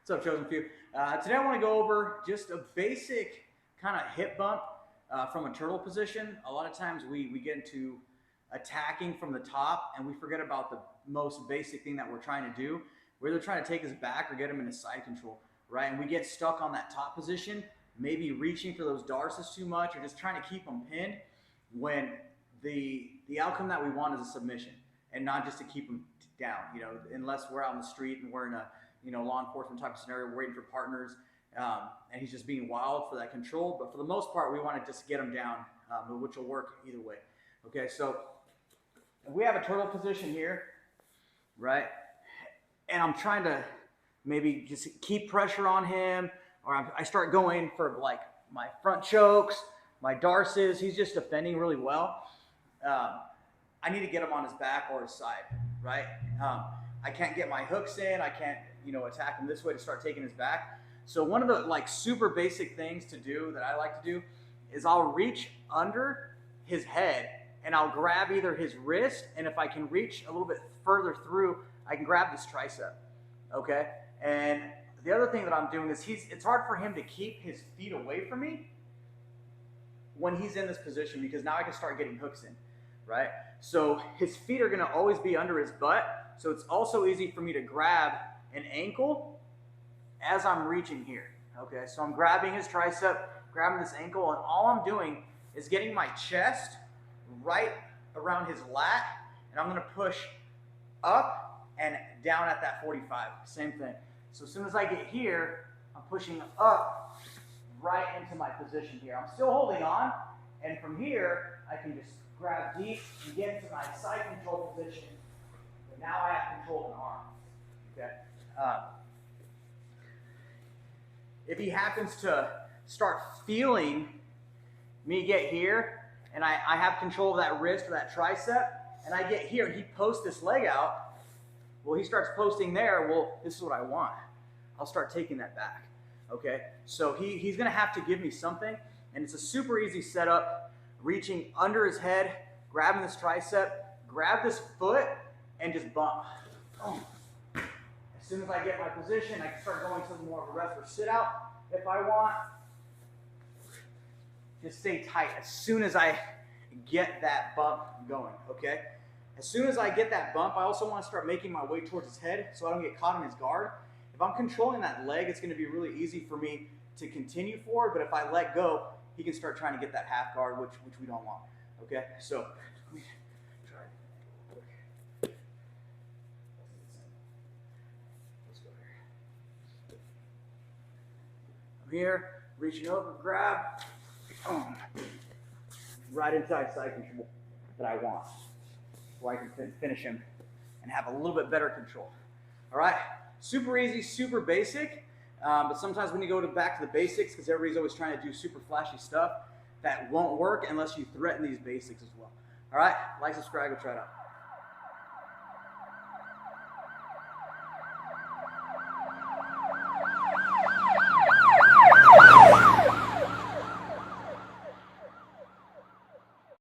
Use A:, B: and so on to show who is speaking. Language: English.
A: What's up, Chosenfew? Today I want to go over just a basic kind of hip bump from a turtle position. A lot of times we get into attacking from the top and we forget about the most basic thing that we're trying to do. We're either trying to take his back or get him into side control, right? And we get stuck on that top position, maybe reaching for those darces too much or just trying to keep them pinned when the outcome that we want is a submission and not just to keep them down, unless we're out in the street and we're in a law enforcement type of scenario, we're waiting for partners, and he's just being wild for that control. But for the most part, we want to just get him down, which will work either way. Okay, so we have a turtle position here, right? And I'm trying to maybe just keep pressure on him, or I start going for like my front chokes, my darces. He's just defending really well. I need to get him on his back or his side, right? I can't get my hooks in. I can't, attack him this way to start taking his back. So one of the super basic things to do that I like to do is I'll reach under his head and I'll grab either his wrist, and if I can reach a little bit further through, I can grab this tricep, okay? And the other thing that I'm doing is it's hard for him to keep his feet away from me when he's in this position, because now I can start getting hooks in, right? So his feet are gonna always be under his butt, so it's also easy for me to grab an ankle as I'm reaching here, okay? So I'm grabbing his tricep, grabbing this ankle, and all I'm doing is getting my chest right around his lat, and I'm gonna push up and down at that 45, same thing. So as soon as I get here, I'm pushing up right into my position here. I'm still holding on, and from here, I can just grab deep and get into my side control position, but now I have control of an arm, okay? If he happens to start feeling me get here, and I have control of that wrist or that tricep, and I get here and he posts this leg out, well, he starts posting there, well, this is what I want. I'll start taking that back, okay? So he's gonna have to give me something, and it's a super easy setup, reaching under his head, grabbing this tricep, grab this foot, and just bump. Boom. As soon as I get my position, I can start going to more of a rest or sit out if I want. Just stay tight as soon as I get that bump going, okay? As soon as I get that bump, I also want to start making my way towards his head so I don't get caught in his guard. If I'm controlling that leg, it's going to be really easy for me to continue forward, but if I let go, he can start trying to get that half guard, which we don't want, okay? So, let me try it real quick. Let's go here. I'm here, reaching over, grab, right inside side control that I want, where I can finish him and have a little bit better control. All right, super easy, super basic, but sometimes when you go back to the basics, because everybody's always trying to do super flashy stuff, that won't work unless you threaten these basics as well. All right, like, subscribe, go try it out.